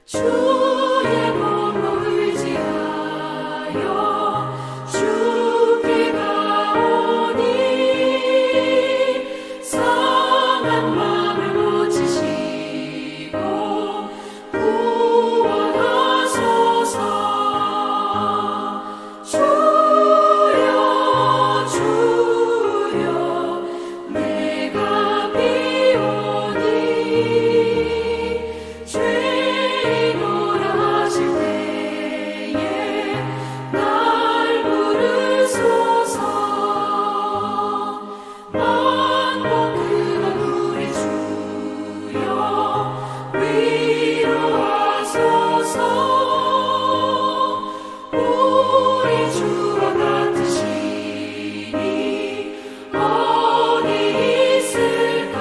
주의 검을 의지하여 주께 가오니 상한 마음을 고치시고 구원하소서. 주여 주여 내가 비오니 죄인 돌아실 때에 날 부르소서. 만복 그가 우리 주여 위로하소서. 우리 주와 같으시니 어디 있을까.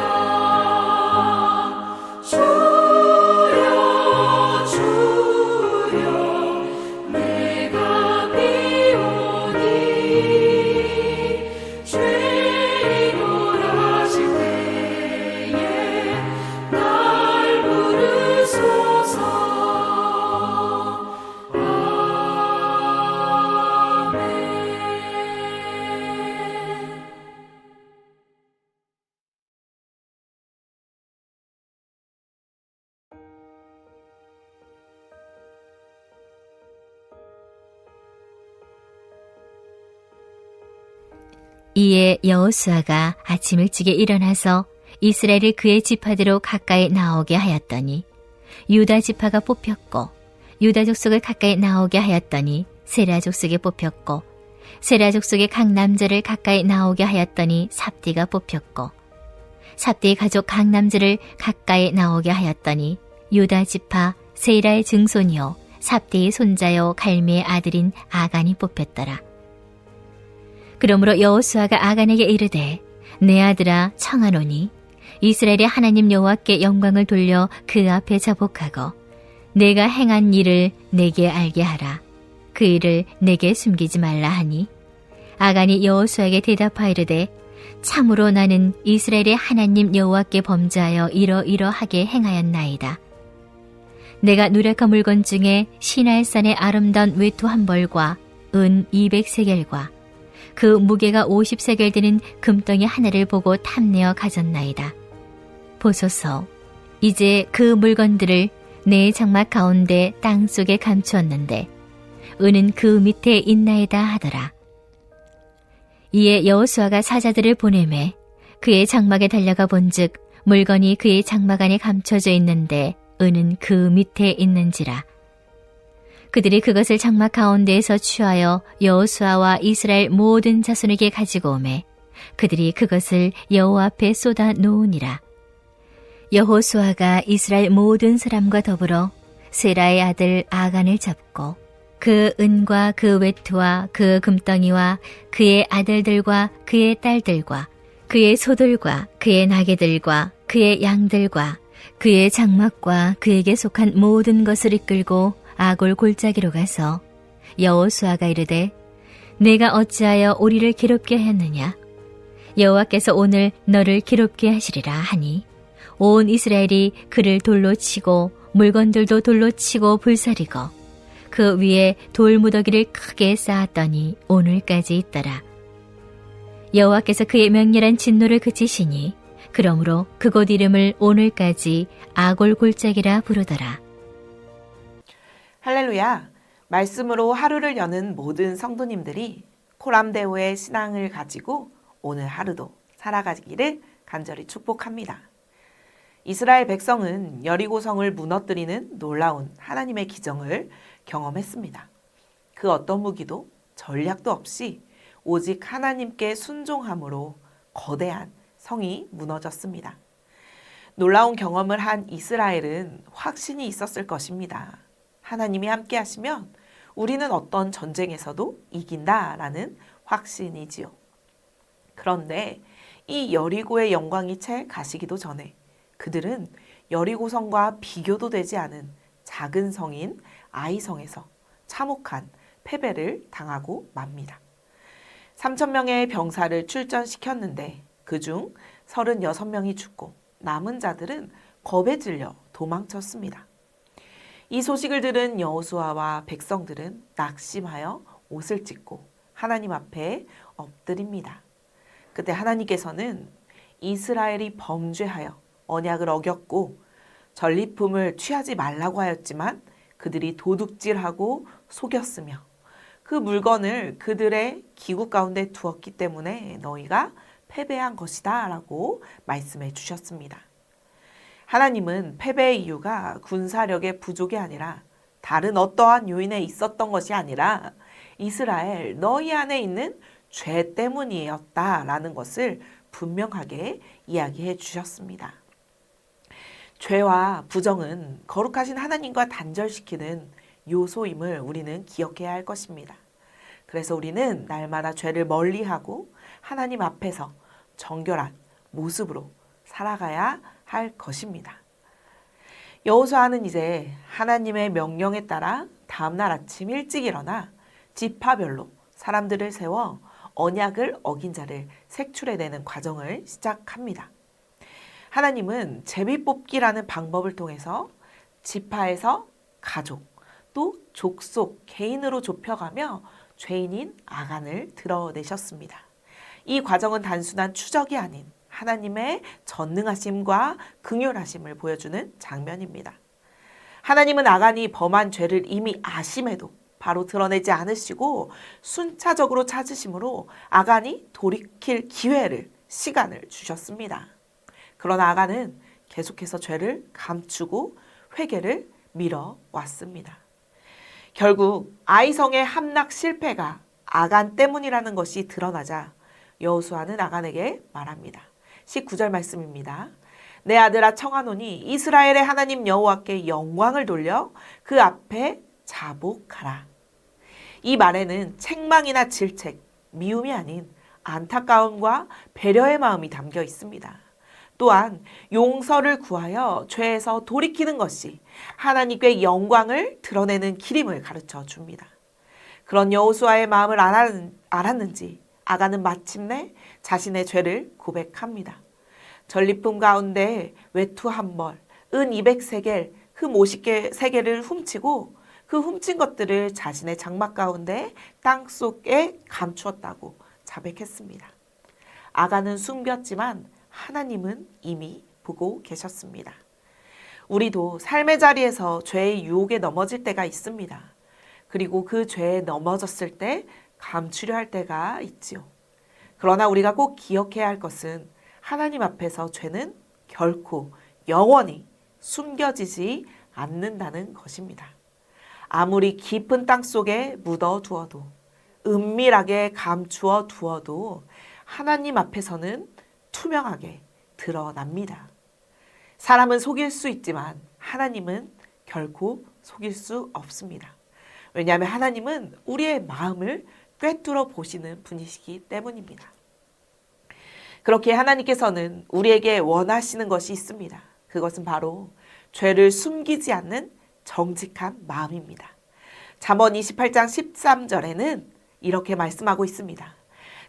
주여 주여 내가 비오니 죄인 돌아실 때에 날 부르소서. 아멘. 이에 여호수아가 아침 일찍에 일어나서 이스라엘을 그의 지파대로 가까이 나오게 하였더니 유다 지파가 뽑혔고 유다 족속을 가까이 나오게 하였더니 세라 족속에 뽑혔고 세라 족속의 각 남자를 가까이 나오게 하였더니 삽디가 뽑혔고 삽디의 가족 각 남자를 가까이 나오게 하였더니 유다 지파 세라의 증손이요 삽디의 손자요 갈미의 아들인 아간이 뽑혔더라. 그러므로 여호수아가 아간에게 이르되 내 아들아 청하노니 이스라엘의 하나님 여호와께 영광을 돌려 그 앞에 자복하고 내가 행한 일을 내게 알게 하라. 그 일을 내게 숨기지 말라 하니 아간이 여호수아에게 대답하이르되 참으로 나는 이스라엘의 하나님 여호와께 범죄하여 이러이러하게 행하였나이다. 내가 누락한 물건 중에 시날산의 아름다운 외투 한 벌과 은 200세겔과 그 무게가 50세겔 되는 금덩이 하나를 보고 탐내어 가졌나이다. 보소서, 이제 그 물건들을 내 장막 가운데 땅속에 감추었는데 은은 그 밑에 있나이다 하더라. 이에 여호수아가 사자들을 보내매 그의 장막에 달려가 본즉 물건이 그의 장막 안에 감춰져 있는데 은은 그 밑에 있는지라. 그들이 그것을 장막 가운데에서 취하여 여호수아와 이스라엘 모든 자손에게 가지고 오매 그들이 그것을 여호와 앞에 쏟아 놓으니라. 여호수아가 이스라엘 모든 사람과 더불어 세라의 아들 아간을 잡고 그 은과 그 외투와 그 금덩이와 그의 아들들과 그의 딸들과 그의 소들과 그의 나귀들과 그의 양들과 그의 장막과 그에게 속한 모든 것을 이끌고 아골 골짜기로 가서 여호수아가 이르되 내가 어찌하여 우리를 괴롭게 하였느냐. 여호와께서 오늘 너를 괴롭게 하시리라 하니 온 이스라엘이 그를 돌로 치고 물건들도 돌로 치고 불사리고 그 위에 돌무더기를 크게 쌓았더니 오늘까지 있더라. 여호와께서 그의 맹렬한 진노를 그치시니 그러므로 그곳 이름을 오늘까지 아골 골짜기라 부르더라. 할렐루야! 말씀으로 하루를 여는 모든 성도님들이 코람데오의 신앙을 가지고 오늘 하루도 살아가기를 간절히 축복합니다. 이스라엘 백성은 여리고성을 무너뜨리는 놀라운 하나님의 기적을 경험했습니다. 그 어떤 무기도 전략도 없이 오직 하나님께 순종함으로 거대한 성이 무너졌습니다. 놀라운 경험을 한 이스라엘은 확신이 있었을 것입니다. 하나님이 함께 하시면 우리는 어떤 전쟁에서도 이긴다라는 확신이지요. 그런데 이 여리고의 영광이 채 가시기도 전에 그들은 여리고성과 비교도 되지 않은 작은 성인 아이성에서 참혹한 패배를 당하고 맙니다. 3,000명의 병사를 출전시켰는데 그중 36명이 죽고 남은 자들은 겁에 질려 도망쳤습니다. 이 소식을 들은 여호수아와 백성들은 낙심하여 옷을 찢고 하나님 앞에 엎드립니다. 그때 하나님께서는 이스라엘이 범죄하여 언약을 어겼고 전리품을 취하지 말라고 하였지만 그들이 도둑질하고 속였으며 그 물건을 그들의 기구 가운데 두었기 때문에 너희가 패배한 것이다 라고 말씀해 주셨습니다. 하나님은 패배의 이유가 군사력의 부족이 아니라 다른 어떠한 요인에 있었던 것이 아니라 이스라엘 너희 안에 있는 죄 때문이었다라는 것을 분명하게 이야기해 주셨습니다. 죄와 부정은 거룩하신 하나님과 단절시키는 요소임을 우리는 기억해야 할 것입니다. 그래서 우리는 날마다 죄를 멀리하고 하나님 앞에서 정결한 모습으로 살아가야 할 것입니다. 여호수아는 이제 하나님의 명령에 따라 다음날 아침 일찍 일어나 지파별로 사람들을 세워 언약을 어긴 자를 색출해내는 과정을 시작합니다. 하나님은 제비뽑기라는 방법을 통해서 지파에서 가족, 또 족속, 개인으로 좁혀가며 죄인인 아간을 드러내셨습니다. 이 과정은 단순한 추적이 아닌 하나님의 전능하심과 긍휼하심을 보여주는 장면입니다. 하나님은 아간이 범한 죄를 이미 아심에도 바로 드러내지 않으시고 순차적으로 찾으심으로 아간이 돌이킬 기회를, 시간을 주셨습니다. 그러나 아간은 계속해서 죄를 감추고 회개를 미뤄왔습니다. 결국 아이성의 함락 실패가 아간 때문이라는 것이 드러나자 여호수아는 아간에게 말합니다. 19절 말씀입니다. 내 아들아 청하노니 이스라엘의 하나님 여호와께 영광을 돌려 그 앞에 자복하라. 이 말에는 책망이나 질책, 미움이 아닌 안타까움과 배려의 마음이 담겨 있습니다. 또한 용서를 구하여 죄에서 돌이키는 것이 하나님께 영광을 드러내는 길임을 가르쳐 줍니다. 그런 여호수아의 마음을 알았는지 아간은 마침내 자신의 죄를 고백합니다. 전리품 가운데 외투 한 벌, 은 200세겔, 금 50세겔을 훔치고 그 훔친 것들을 자신의 장막 가운데 땅속에 감추었다고 자백했습니다. 아간은 숨겼지만 하나님은 이미 보고 계셨습니다. 우리도 삶의 자리에서 죄의 유혹에 넘어질 때가 있습니다. 그리고 그 죄에 넘어졌을 때 감추려 할 때가 있지요. 그러나 우리가 꼭 기억해야 할 것은 하나님 앞에서 죄는 결코 영원히 숨겨지지 않는다는 것입니다. 아무리 깊은 땅 속에 묻어두어도 은밀하게 감추어 두어도 하나님 앞에서는 투명하게 드러납니다. 사람은 속일 수 있지만 하나님은 결코 속일 수 없습니다. 왜냐하면 하나님은 우리의 마음을 꿰뚫어 보시는 분이시기 때문입니다. 그렇게 하나님께서는 우리에게 원하시는 것이 있습니다. 그것은 바로 죄를 숨기지 않는 정직한 마음입니다. 잠언 28장 13절에는 이렇게 말씀하고 있습니다.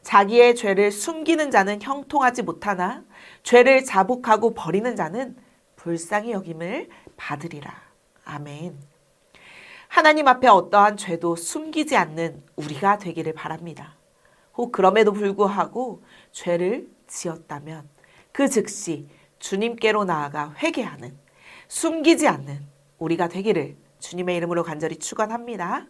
자기의 죄를 숨기는 자는 형통하지 못하나 죄를 자복하고 버리는 자는 불쌍히 여김을 받으리라. 아멘. 하나님 앞에 어떠한 죄도 숨기지 않는 우리가 되기를 바랍니다. 혹 그럼에도 불구하고 죄를 지었다면 그 즉시 주님께로 나아가 회개하는, 숨기지 않는 우리가 되기를 주님의 이름으로 간절히 축원합니다.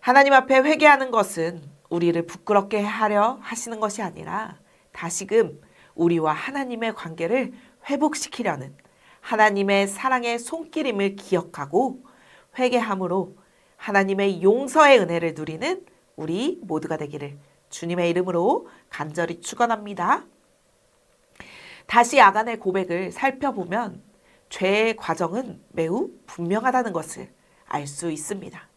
하나님 앞에 회개하는 것은 우리를 부끄럽게 하려 하시는 것이 아니라 다시금 우리와 하나님의 관계를 회복시키려는 하나님의 사랑의 손길임을 기억하고 회개함으로 하나님의 용서의 은혜를 누리는 우리 모두가 되기를 주님의 이름으로 간절히 축원합니다. 다시 아간의 고백을 살펴보면 죄의 과정은 매우 분명하다는 것을 알 수 있습니다.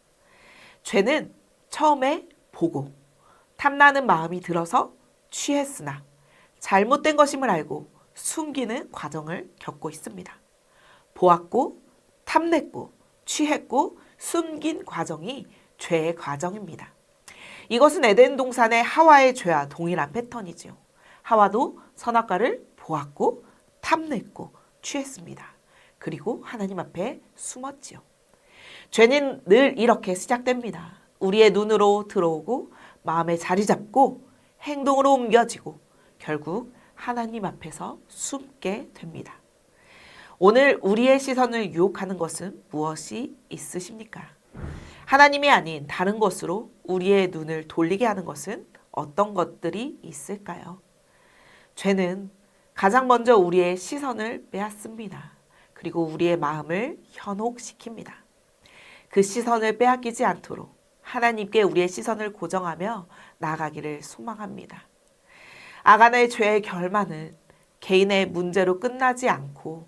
죄는 처음에 보고 탐나는 마음이 들어서 취했으나 잘못된 것임을 알고 숨기는 과정을 겪고 있습니다. 보았고 탐냈고 취했고 숨긴 과정이 죄의 과정입니다. 이것은 에덴 동산의 하와의 죄와 동일한 패턴이지요. 하와도 선악과를 보았고 탐냈고 취했습니다. 그리고 하나님 앞에 숨었지요. 죄는 늘 이렇게 시작됩니다. 우리의 눈으로 들어오고 마음에 자리 잡고 행동으로 옮겨지고 결국 하나님 앞에서 숨게 됩니다. 오늘 우리의 시선을 유혹하는 것은 무엇이 있으십니까? 하나님이 아닌 다른 것으로 우리의 눈을 돌리게 하는 것은 어떤 것들이 있을까요? 죄는 가장 먼저 우리의 시선을 빼앗습니다. 그리고 우리의 마음을 현혹시킵니다. 그 시선을 빼앗기지 않도록 하나님께 우리의 시선을 고정하며 나아가기를 소망합니다. 아간의 죄의 결말은 개인의 문제로 끝나지 않고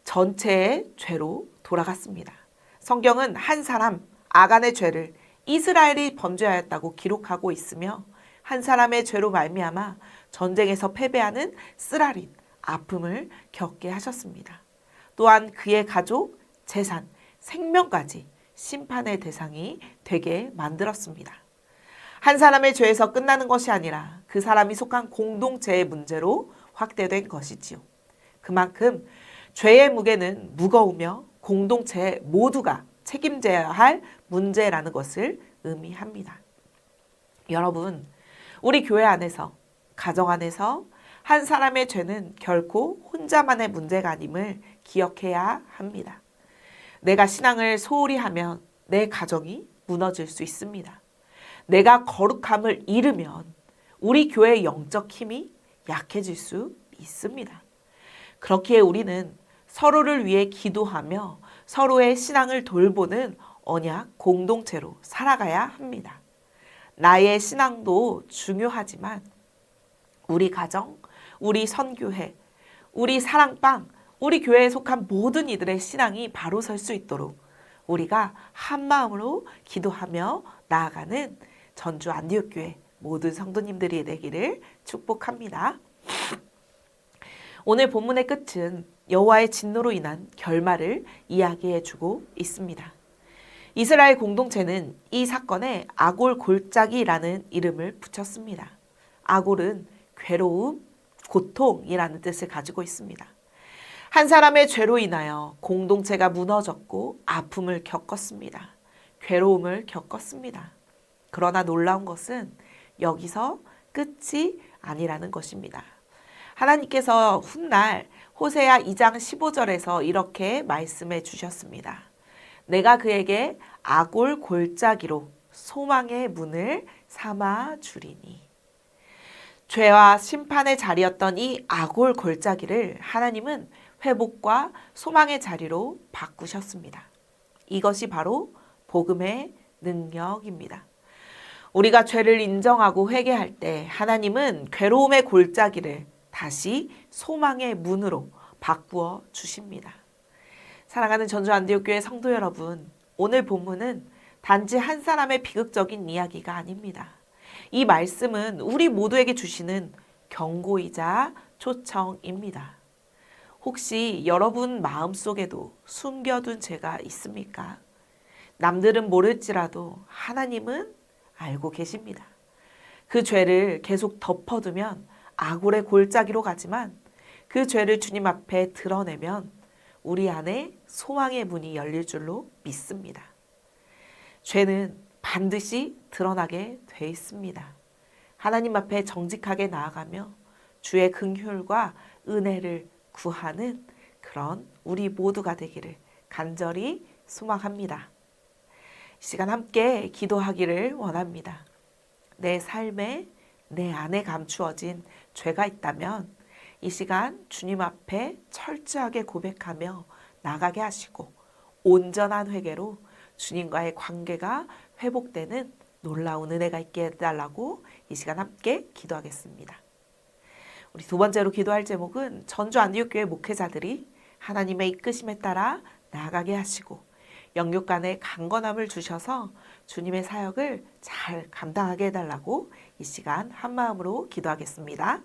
전체의 죄로 돌아갔습니다. 성경은 한 사람 아간의 죄를 이스라엘이 범죄하였다고 기록하고 있으며 한 사람의 죄로 말미암아 전쟁에서 패배하는 쓰라린 아픔을 겪게 하셨습니다. 또한 그의 가족, 재산, 생명까지 심판의 대상이 되게 만들었습니다. 한 사람의 죄에서 끝나는 것이 아니라 그 사람이 속한 공동체의 문제로 확대된 것이지요. 그만큼 죄의 무게는 무거우며 공동체 모두가 책임져야 할 문제라는 것을 의미합니다. 여러분, 우리 교회 안에서, 가정 안에서 한 사람의 죄는 결코 혼자만의 문제가 아님을 기억해야 합니다. 내가 신앙을 소홀히 하면 내 가정이 무너질 수 있습니다. 내가 거룩함을 잃으면 우리 교회의 영적 힘이 약해질 수 있습니다. 그렇기에 우리는 서로를 위해 기도하며 서로의 신앙을 돌보는 언약 공동체로 살아가야 합니다. 나의 신앙도 중요하지만 우리 가정, 우리 선교회, 우리 사랑방, 우리 교회에 속한 모든 이들의 신앙이 바로 설 수 있도록 우리가 한 마음으로 기도하며 나아가는 전주 안디옥교회 모든 성도님들이 되기를 축복합니다. 오늘 본문의 끝은 여호와의 진노로 인한 결말을 이야기해 주고 있습니다. 이스라엘 공동체는 이 사건에 아골 골짜기라는 이름을 붙였습니다. 아골은 괴로움, 고통이라는 뜻을 가지고 있습니다. 한 사람의 죄로 인하여 공동체가 무너졌고 아픔을 겪었습니다. 괴로움을 겪었습니다. 그러나 놀라운 것은 여기서 끝이 아니라는 것입니다. 하나님께서 훗날 호세아 2장 15절에서 이렇게 말씀해 주셨습니다. 내가 그에게 아골 골짜기로 소망의 문을 삼아 주리니. 죄와 심판의 자리였던 이 아골 골짜기를 하나님은 회복과 소망의 자리로 바꾸셨습니다. 이것이 바로 복음의 능력입니다. 우리가 죄를 인정하고 회개할 때 하나님은 괴로움의 골짜기를 다시 소망의 문으로 바꾸어 주십니다. 사랑하는 전주 안디옥교회 성도 여러분, 오늘 본문은 단지 한 사람의 비극적인 이야기가 아닙니다. 이 말씀은 우리 모두에게 주시는 경고이자 초청입니다. 혹시 여러분 마음속에도 숨겨둔 죄가 있습니까? 남들은 모를지라도 하나님은 알고 계십니다. 그 죄를 계속 덮어두면 아골의 골짜기로 가지만 그 죄를 주님 앞에 드러내면 우리 안에 소망의 문이 열릴 줄로 믿습니다. 죄는 반드시 드러나게 돼 있습니다. 하나님 앞에 정직하게 나아가며 주의 긍휼과 은혜를 구하는 그런 우리 모두가 되기를 간절히 소망합니다. 이 시간 함께 기도하기를 원합니다. 내 삶에 내 안에 감추어진 죄가 있다면 이 시간 주님 앞에 철저하게 고백하며 나가게 하시고 온전한 회개로 주님과의 관계가 회복되는 놀라운 은혜가 있게 해달라고 이 시간 함께 기도하겠습니다. 우리 두 번째로 기도할 제목은 전주 안디옥교회 목회자들이 하나님의 이끄심에 따라 나아가게 하시고 영육 간의 강건함을 주셔서 주님의 사역을 잘 감당하게 해달라고 이 시간 한 마음으로 기도하겠습니다.